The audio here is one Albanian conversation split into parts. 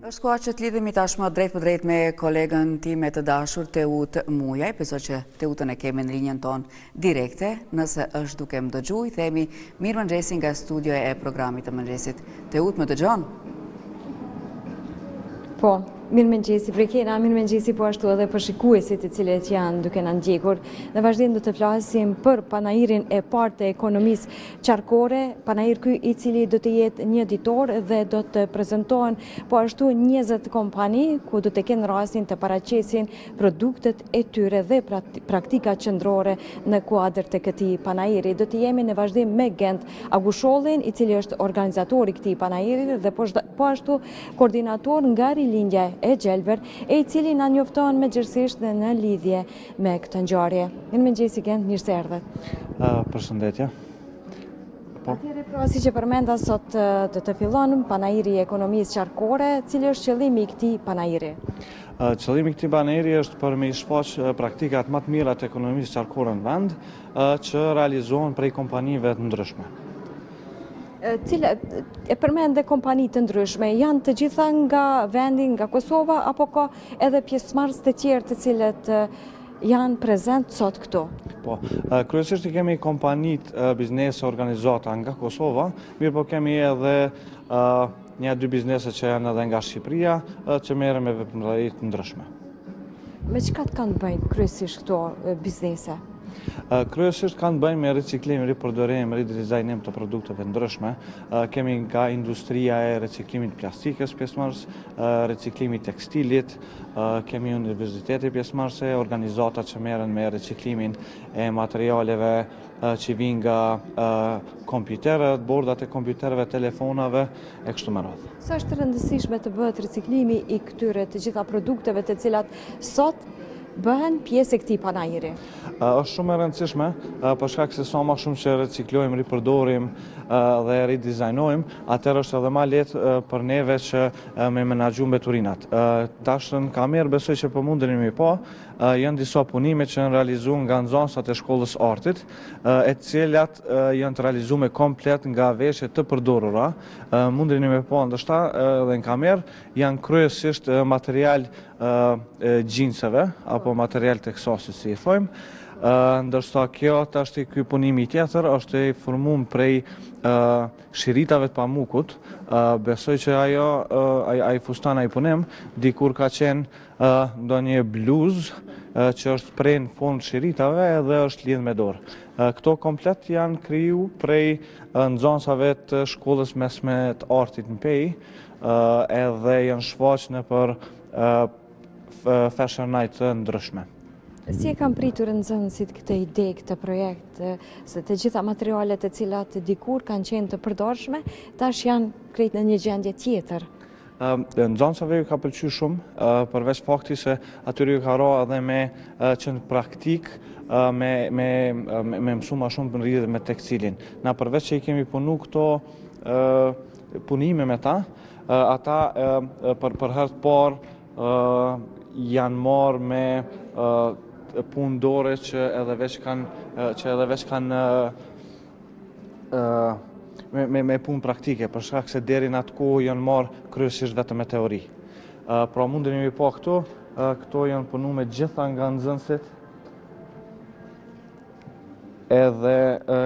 Është koha që të lidhemi tashmë drejt për drejt me kolegën time të dashur, Teut Mujaj, besoj që Teutën e kemi në linjën tonë direkte. Nëse është duke më dëgju, i themi mirë mëngjesi nga studioja e programit të mëngjesit. Teut, më dëgjon? Po, mirë mëngjesi Brekena, mirë mëngjesi po ashtu edhe për shikuesit i cilët janë duke na ndjekur. Në vazhdim do të flasim për panairin e parë të ekonomisë qarkore, panair ky i cili do të jetë një ditor dhe do të prezantohen po ashtu 20 kompani ku do të kenë rastin të paraqesin produktet e tyre dhe praktika qendrore në kuadër të këtij panairi. Do të jemi në vazhdim me Gent Agushollin, i cili është organizatori i këtij panairi dhe po ashtu koordinator nga Rilindja e Gjelbër, e i cili na njofton me gjërësisht dhe në lidhje me këtë ngjarje. Mirë mëngjesi Gent, mirë se erdhët. Përshëndetje. Atëherë pra, si që përmenda sot do të fillon panairi i ekonomisë qarkore, cili është qëllimi i këtij panairi? Qëllimi i këtij panairi është për me shfaq praktikat më të mira të ekonomisë qarkore në vend, që realizohen prej kompanive të ndryshme. E përmend dhe kompani të ndryshme, janë të gjitha nga vendi, nga Kosova, apo ka edhe pjesëmarrës të tjerë të cilët janë prezent sot këtu? Po, kryesisht i kemi kompanit biznese organizata nga Kosova, mirë po kemi edhe një dy biznese që janë edhe nga Shqipëria, që merren me veprimtari të ndryshme. Me çka të kanë bëjnë kryesisht këto biznese? Kryesisht kanë bëjnë me riciklim, ripërdorim, ridizajnim të produkteve ndryshme. Kemi nga industria e reciklimit plastikës pjesëmarrës, reciklimit tekstilit, kemi universitete pjesëmarrëse, organizata që merren me reciklimin e materialeve që vijnë nga kompjuterët, bordat e kompjuterëve, telefonave e kështu me radhë. Sa është rëndësishme të bëhet riciklimi i këtyre të gjitha produkteve të cilat sot bëhen pjesë e këtij panairi? Është shumë e rëndësishme, për shkak se sa më shumë që riciklojmë, ripërdorim dhe ridizajnojmë, atëherë është edhe më lehtë për neve që me menaxhu mbeturinat. Tashën kamerë besoj që po mundeni po, janë disa punime që janë realizuar nga nxënësat e shkollës artit, e cilat janë të realizuar komplet nga veshje të përdorura. Mundeni me po ndoshta edhe në kamerë, janë kryesisht material gjinseve apo material teksasit, si i thojmë. Ndërsa kjo është ky punimi tjetër është i formuar prej shiritave të pamukut. Besoj që ai fustan, ai punim dikur ka qenë ndonjë bluzë që është prej në fund shiritave dhe është lidhur me dorë. Këto komplet janë kriju prej nxënësave të shkollës mesme të artit në Pej, edhe janë shfaq nëpër fashion night të ndryshme. Si e kanë pritur nxënësit këtë ide, këtë projekt, se të gjitha materialet e cilat dikur kanë qenë të përdorshme, tash janë krejt në një gjendje tjetër? Nxënësave ju ka pëlqyer shumë, përveç faktit se atyre ju ka rënë edhe me qenë praktik, me mësu më shumë në lidhje me tekstilin. Na përveç që i kemi punu këto punime me ta, ata për herë të parë janë marrë me punë dore që edhe veç kanë me punë praktike, për shkak se deri në atë kohë janë marrë kryesisht vetëm me teori. Pra mundeni mi pa këto janë punu me gjitha nga nxënësit, edhe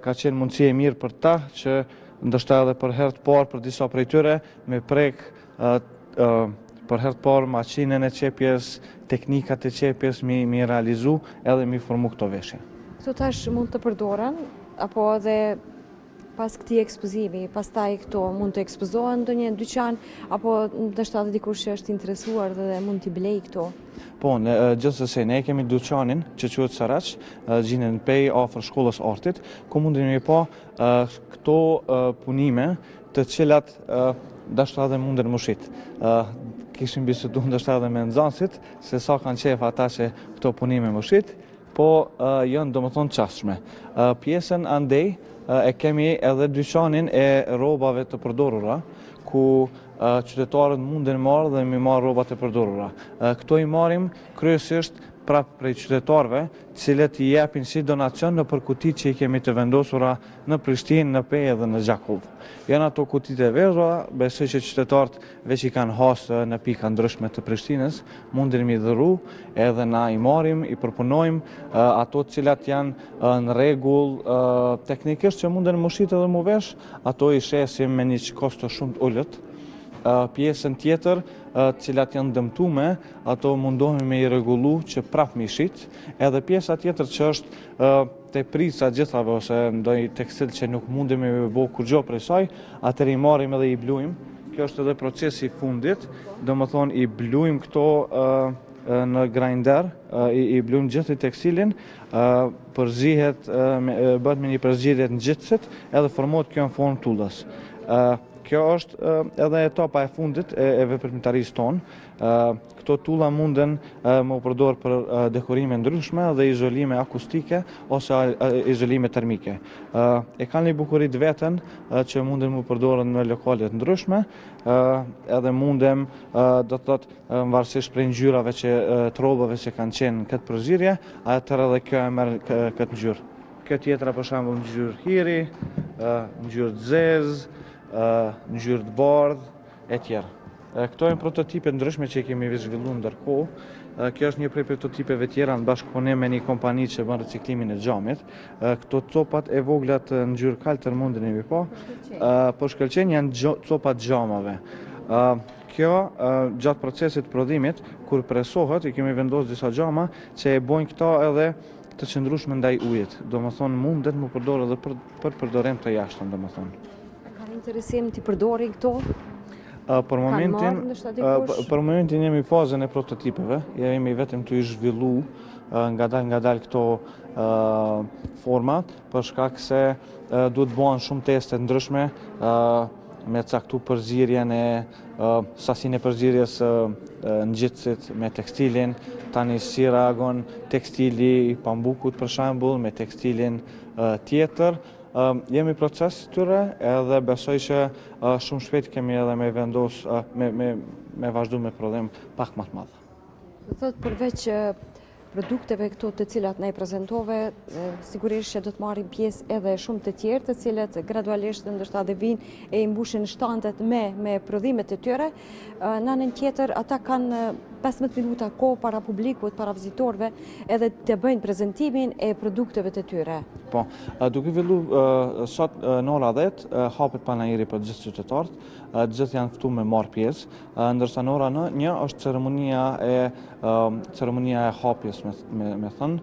ka qenë mundësi e mirë për ta që ndoshta edhe për herë të parë për disa prej tyre me prek për herë të parë maqinën e qepjes, teknikat e qepjes mi realizu edhe mi formu këto veshje. Këto tash mund të përdoren, apo edhe pas këtij ekspozimi, pastaj këto mund të ekspozohen në një dyqan, apo ndoshta edhe dikush që është interesuar dhe mund t'i blej këto? Po, gjithsesi ne kemi dyqanin që quhet Saraç, gjinë në Pej afër shkollës artit, ku mundeni pa këto punime të cilat ndoshta edhe munden mushit. Kishim bisedu ndoshta edhe me nxënësit se sa kanë qef ata që këto punime mushit, po janë domethënë çastshme. Pjesën andej e kemi edhe dyqanin e rrobave të përdorura, ku qytetarët munden marrë dhe mi marrë rrobat e përdorura. Këto i marrim kryesisht prapë prej qytetarëve, cilët i japin si donacion në për kutit që i kemi të vendosura në Prishtinë, në Pejë dhe në Gjakov. Janë ato kutit e verdhura, besoj që qytetarët veç i kanë hasë në pika ndryshme të Prishtinës, mundin mi dhëru, edhe na i marim, i përpunojmë ato cilat janë në rregull teknikisht që munden më shitë edhe më vesh, ato i shesim me një kosto shumë të ullët. Pjesën tjetër, cilat janë dëmtume, ato mundohemi me i rregullu që prap mi shit, edhe pjesa tjetër që është te prisa gjithave ose ndonjë tekstil që nuk mundemi me bo kur gjo prej saj, atër i marim edhe i blujmë. Kjo është edhe procesi i fundit, do më thonë i blujmë këto në grinder, i blujmë gjithë i tekstilin, përzihet, bëhet me një përzgjidhje në gjithësit, edhe formohet kjo në formë tullës. Kjo është edhe etapa e fundit e veprimtarisë tonë. Këto tulla munden më përdor për dekorime ndryshme dhe izolime akustike ose izolime termike. E kanë një bukurit veten që munden më përdorën në lokalet ndryshme, edhe mundem, do të thotë, varësisht prej ngjyrave që trobave që kanë qenë në këtë përzierje, atëherë edhe kjo e merr këtë ngjyrë. Kjo tjetra për shembull ngjyrë hiri, ngjyrë zezë, ngjyrë të bardhë e tjerë. Këto janë prototipe ndryshme që i kemi zhvilluar ndërkohë. Kjo është një prej prototipeve tjera në bashkëpunim me një kompani që bën riciklimin e xhamit. Këto copat e vogla të ngjyrë kaltër mundeni mi pa. Për shkëlqen janë copat xhamave. Kjo gjatë procesit prodhimit, kur presohet, i kemi vendosur disa xhama që e bojnë këta edhe të qëndrueshme ndaj ujit. Domethënë mundet më përdor edhe për përdorim të jashtëm, domethënë. Interesim të përdorin këto? Për momentin jemi në fazën e prototipeve, jemi vetëm të i zhvillu nga dal këto format, për shkak se duhet bëhen shumë teste ndryshme me caktu përzierjen e sasinë e përzierjes ngjitësit me tekstilin, tani si reagon tekstili i pambukut për shembull me tekstilin tjetër. Jemi proces tyre edhe besoj që shumë shpejt kemi edhe me vendos, me vazhdu me prodhim pak më të madh. Do thotë përveç produkteve këto të cilat ne i prezentove, sigurisht që do të marrin pjesë edhe shumë të tjerë të cilët gradualisht ndoshta dhe vinë e i mbushin shtantet me prodhimet e tyre. Në anën tjetër ata kanë 15 minuta kohë para publikut, para vizitorëve, edhe të bëjnë prezentimin e produkteve të tyre. Po, duke fillu sot në ora 10 hapet panajiri për gjithë qytetarët, gjithë janë ftuar me marr pjesë, ndërsa në ora 1 është ceremonia e hapjes me thënë,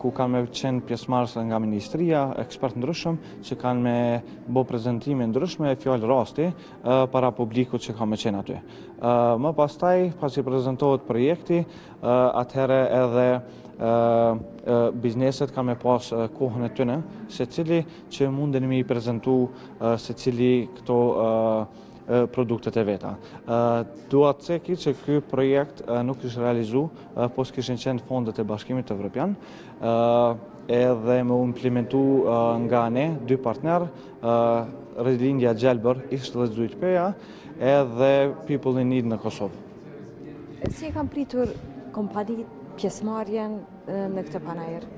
ku kanë me qenë pjesëmarrës nga ministria, ekspert ndryshëm që kanë me bo prezentime ndryshme e fjalë rasti para publikut që ka me qenë aty. Më pastaj, pasi prezentohet projekti, atëherë edhe bizneset ka me pas kohën e tyne, se cili që munden me i prezentu se cili këto produktet e veta. Dua të ceki që ky projekt nuk ishte realizu, po s'kishin qenë fondet e Bashkimit Evropian, edhe me implementu nga ne, dy partner, Redlindja Gjelbër, ishte dhe Zujt Peja, edhe People in Need në Kosovë. Si e kam pritur kompanit pjesëmarrjen në këtë panajër?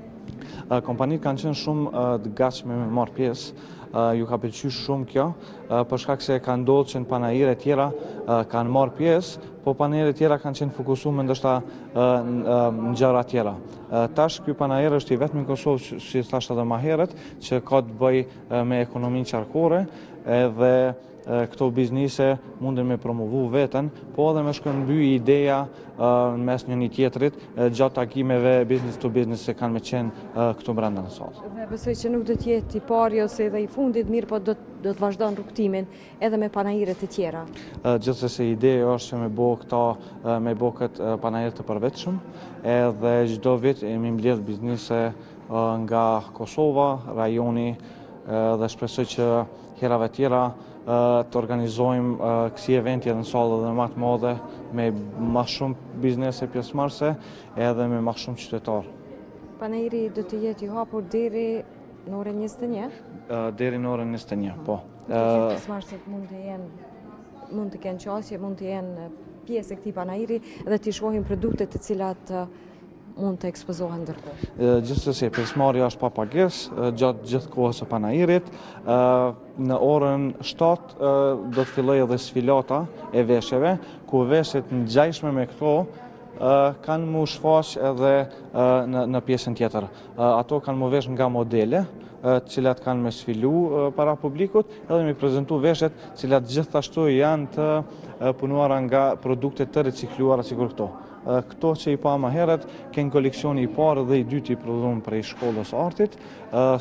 Kompanit kanë qenë shumë të gatshme me marrë pjesë, ju ka pëlqyer shumë kjo, për shkak se ka ndodhur që në panajire tjera kanë marrë pjesë, po panajire tjera kanë qenë fokusuar ndoshta në gjëra tjera. Tash ky panajër është i vetmi në Kosovë, si thash edhe më herët, që ka të bëjë me ekonominë qarkore, edhe këto biznise munden me promovu veten, po edhe me shkëmby ideja në mes një tjetrit, gjatë takimeve business to business se kanë me qenë këtu brenda në sallë. Dhe besoj që nuk do të jetë i pari ose edhe i fundit, mirë po do të vazhdon rrugtimin edhe me panajire të tjera. Gjithsesi ideja është që me bo këtë panajir të përvetshëm, edhe çdo vit jemi mbledh biznise nga Kosova, rajoni, dhe shpresoj që herave tjera të organizojmë kësi eventi edhe në sallë dhe më të madhe me më shumë biznese pjesëmarrëse edhe me më shumë qytetarë. Panajiri do të jetë i hapur deri në orën 21? Deri në orën 21, po. Pjesëmarrësit mund të kenë qasje, mund të jenë pjesë e këtij panajiri dhe të shohin produkte të cilat mund të ekspozohen ndërkohë? Gjithsesi, pjesëmarrja është pa pagesë gjatë gjithë kohës së panairit. Në orën 7 do të fillojë edhe sfilata e veshjeve, ku veshjet ngjajshme me këto kanë mu shfaq edhe në pjesën tjetër. Ato kanë mu vesh nga modele, të cilat kanë me sfilu para publikut, edhe me prezentu veshjet, cilat gjithashtu janë të punuara nga produkte të recikluara sikur këto. Këto që i pa më herët, kënë koleksioni i parë dhe i dyti i prodhuar prej shkollës artit,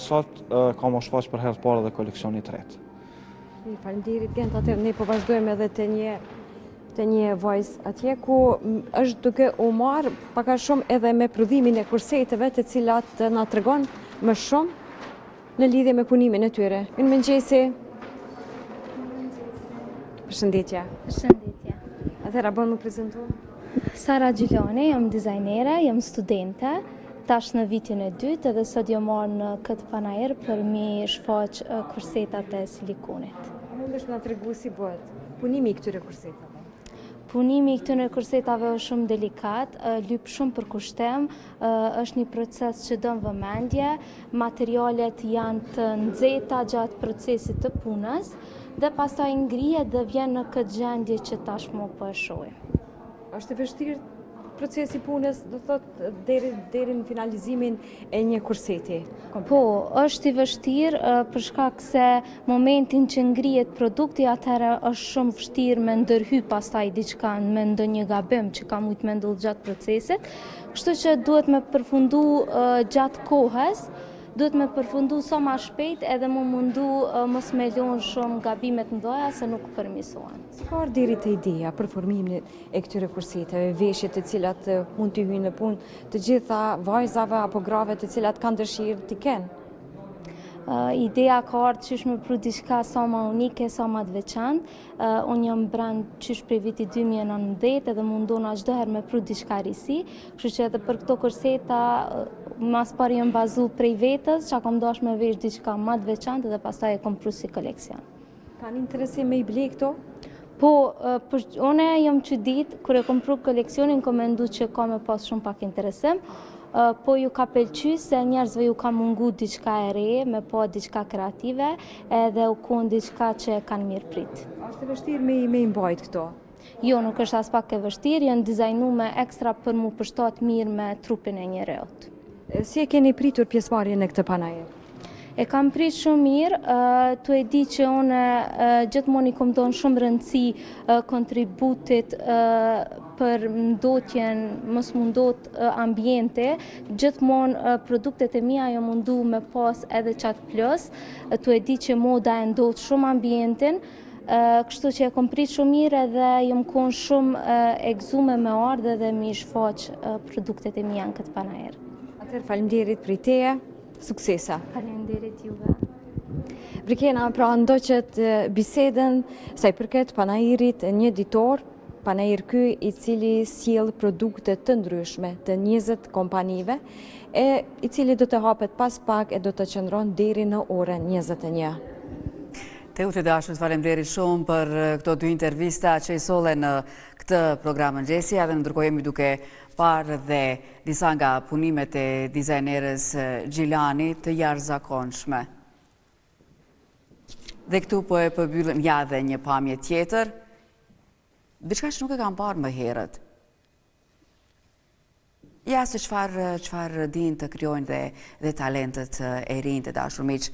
sot ka më shfaq për herë të parë dhe koleksioni i tretë. Faleminderit Gent, atëherë ne po vazhdojmë edhe të një vajzë atje ku është duke u marrë pak a shumë edhe me prodhimin e kurseteve të cilat na tregon më shumë në lidhje me punimin e tyre. Mirëmëngjesi. Përshëndetje. Përshëndetje. Atëherë bën më prezantu. Sara Gjiloni, jam dizajnere, jam studente, tash në vitin e dytë edhe sot jam marrë në këtë panair për mi shfaq kursetat e silikonit. Mundesh na tregu si bëhet punimi i këtyre kursetave? Punimi i këtyre kursetave është shumë delikat, lyp shumë për kushtem, është një proces që dën vëmendje, materialet janë të nxehta gjatë procesit të punës dhe pastaj ngrihet dhe vjen në këtë gjendje që tashmë po e shohim. Është e vështirë procesi punës, do thotë deri në finalizimin e një kurseti? Po, është i vështirë për shkak se momentin që ngrihet produkti atëherë është shumë vështirë me ndërhy pastaj diçka me ndonjë gabim që ka mujt me ndodhur gjatë procesit. Kështu që duhet me përfundu gjatë kohës, duhet me përfundu sa ma shpejt edhe më mundu mos me lënë shumë gabimet ndoja se nuk përmisohen. Si ka ardhur deri te ideja për formimin e këtyre kurseteve, veshje të cilat mund të hyjnë në punë të gjitha vajzave apo grave të cilat kanë dëshirë të kenë? Ideja ka ardhur qysh me pru diçka sa ma unike, sa ma të veçantë. Unë jam brand qysh prej vitit 2019 edhe mundona çdo herë me pru diçka risi, kështu që edhe për këto kurseta mas pari jam bazu prej vetës, që kom dash me vesh diçka ma të veçantë dhe pastaj e kom pru si koleksion. Kanë interesim me i ble këto? Po, une jam çudit, kur e kom pru koleksionin, kom mendu që ka me pas shumë pak interesim, po ju ka pëlqy se njerëzve ju ka mungu diçka e re, me pa diçka kreative, edhe u kon diçka që e kanë mirë prit. Është e vështirë me i mbajt këto? Jo, nuk është as pak e vështirë, janë dizajnuar ekstra për mu përshtat mirë me trupin e njereut. Si e keni pritur pjesëmarrjen në këtë panair? E kam prit shumë mirë, tu e di që unë gjithmonë i kom dhënë shumë rëndësi kontributit për ndotjen, mos mundot ambiente, gjithmonë produktet e mia jo mundu me pas edhe qatë plus, tu e di që moda e ndot shumë ambientin, kështu që e kom prit shumë mirë edhe jom kon shumë e gëzume me ardhe dhe mi shfaq produktet e mia në këtë panair. Atëherë faleminderit për teje, suksesa. Faleminderit juve. Brikena, pra ndoqet bisedën sa i përket panairit një ditor, panair ky i cili sjell produkte të ndryshme të 20 kompanive e i cili do të hapet pas pak e do të qëndron deri në orën 21. Teu të dashur, faleminderit shumë për këto dy intervista që i solle në këtë program mëngjesi, edhe ndërkohë jemi duke parë dhe disa nga punimet e dizajnerës Gjilani të jashtëzakonshme. Dhe këtu po e përbyllim ja dhe një pamje tjetër, diçka që nuk e kam parë më herët. Ja se çfarë din të krijojnë dhe talentet e rinj të dashur miq.